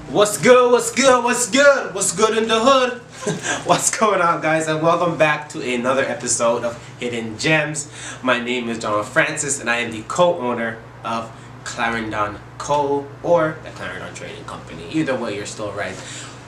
What's good, what's good, what's good? What's good in the hood? What's going on, guys, and welcome back to another episode of Hidden Gems. My name is John Francis and I am the co-owner of Clarendon Co. or the Clarendon Trading Company. Either way, you're still right.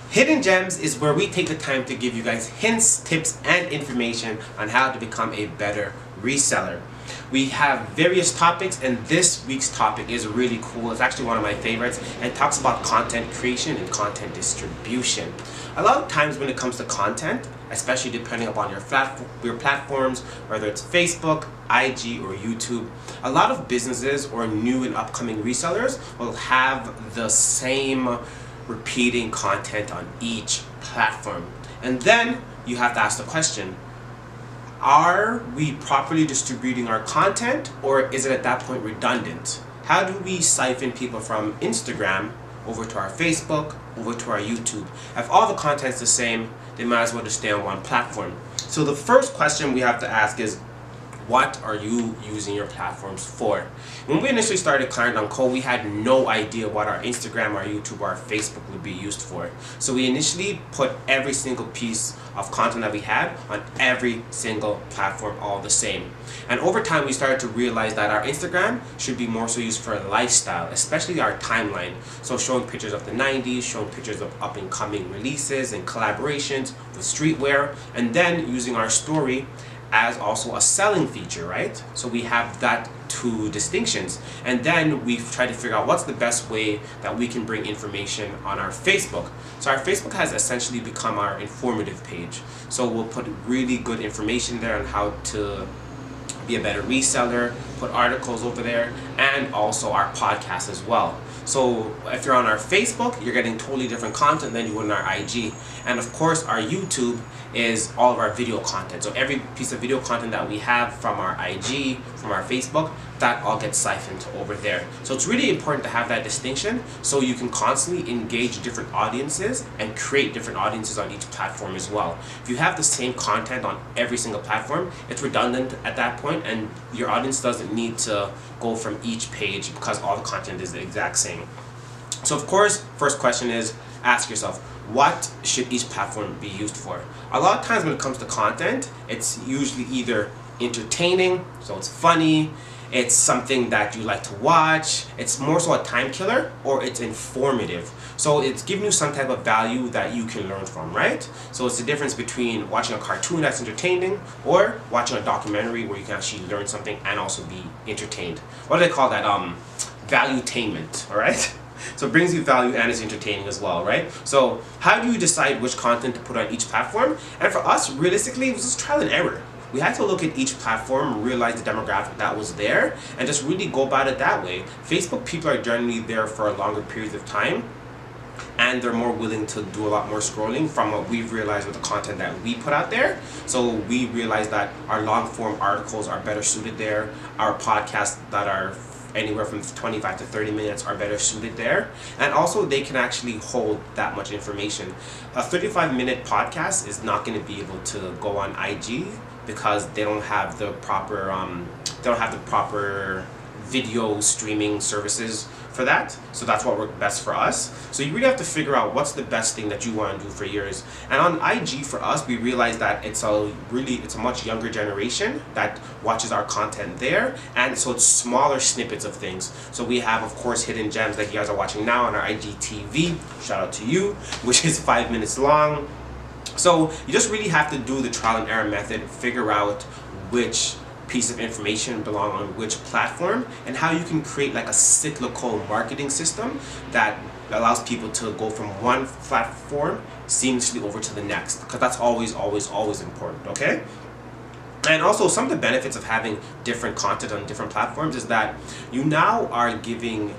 Hidden Gems is where we take the time to give you guys hints, tips, and information on how to become a better reseller. We have various topics, and this week's topic is really cool. It's actually one of my favorites, and it talks about content creation and content distribution. A lot of times when it comes to content, especially depending upon your platforms, whether it's Facebook, IG, or YouTube, a lot of businesses or new and upcoming resellers will have the same repeating content on each platform. And then you have to ask the question, are we properly distributing our content, or is it at that point redundant? How do we siphon people from Instagram over to our Facebook, over to our YouTube? If all the content's the same, they might as well just stay on one platform. So the first question we have to ask is, what are you using your platforms for? When we initially started Clarendon Co., we had no idea what our Instagram, our YouTube, or our Facebook would be used for. So we initially put every single piece of content that we had on every single platform all the same. And over time, we started to realize that our Instagram should be more so used for lifestyle, especially our timeline. So showing pictures of the 90s, showing pictures of up and coming releases and collaborations with streetwear, and then using our story as also a selling feature, right? So we have that two distinctions. And then we've tried to figure out what's the best way that we can bring information on our Facebook. So our Facebook has essentially become our informative page. So we'll put really good information there on how to be a better reseller, put articles over there, and also our podcast as well. So if you're on our Facebook, you're getting totally different content than you would on our IG. And of course, our YouTube is all of our video content. So every piece of video content that we have from our IG, from our Facebook, that all gets siphoned over there. So it's really important to have that distinction so you can constantly engage different audiences and create different audiences on each platform as well. If you have the same content on every single platform, it's redundant at that point, and your audience doesn't need to go from each page because all the content is the exact same. So of course, first question is, ask yourself, what should each platform be used for? A lot of times when it comes to content, it's usually either entertaining, so it's funny, it's something that you like to watch, it's more so a time killer, or it's informative. So it's giving you some type of value that you can learn from, right? So it's the difference between watching a cartoon that's entertaining or watching a documentary where you can actually learn something and also be entertained. What do they call that? Valuetainment, all right? So it brings you value and it's entertaining as well, right? So how do you decide which content to put on each platform? And for us, realistically, it was just trial and error. We had to look at each platform, realize the demographic that was there, and just really go about it that way. Facebook people are generally there for a longer period of time, and they're more willing to do a lot more scrolling from what we've realized with the content that we put out there. So we realized that our long form articles are better suited there. Our podcasts that are anywhere from 25 to 30 minutes are better suited there, and also they can actually hold that much information. A 35-minute podcast is not going to be able to go on IG because they don't have the proper video streaming services for that. So that's what worked best for us. So you really have to figure out what's the best thing that you want to do for yours. And on IG for us, we realized that it's a much younger generation that watches our content there, and so it's smaller snippets of things. So we have, of course, hidden gems that you guys are watching now on our IGTV. Shout out to you, which is 5 minutes long. So you just really have to do the trial and error method, figure out which piece of information belong on which platform, and how you can create like a cyclical marketing system that allows people to go from one platform seamlessly over to the next, because that's always important, okay? And also, some of the benefits of having different content on different platforms is that you now are giving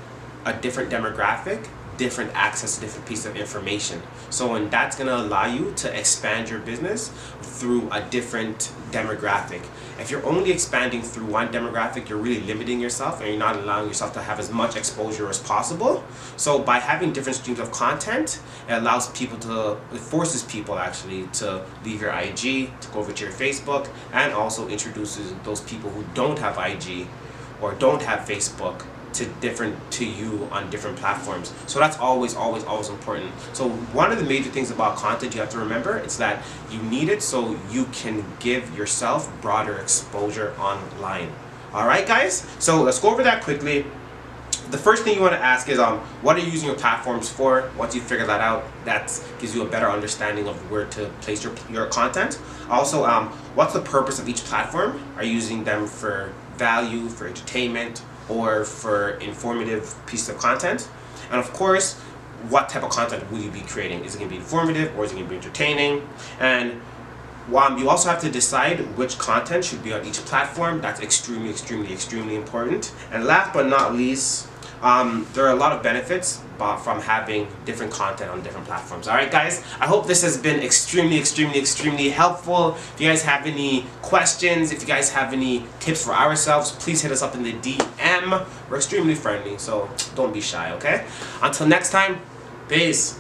a different demographic different access to different pieces of information. So, and that's going to allow you to expand your business through a different demographic. If you're only expanding through one demographic, you're really limiting yourself and you're not allowing yourself to have as much exposure as possible. So by having different streams of content, it forces people actually to leave your IG, to go over to your Facebook, and also introduces those people who don't have IG or don't have Facebook to you on different platforms. So that's always important. So one of the major things about content you have to remember is that you need it so you can give yourself broader exposure online. All right, guys, so let's go over that quickly. The first thing you want to ask is what are you using your platforms for? Once you figure that out, that gives you a better understanding of where to place your content. Also, what's the purpose of each platform? Are you using them for value, for entertainment, or for informative piece of content? And of course, what type of content will you be creating? Is it going to be informative or is it going to be entertaining? And you also have to decide which content should be on each platform. That's extremely important. And last but not least, there are a lot of benefits from having different content on different platforms. Alright guys, I hope this has been extremely helpful. If you guys have any questions, if you guys have any tips for ourselves, please hit us up in the DM. We're extremely friendly, so don't be shy, okay? Until next time, peace.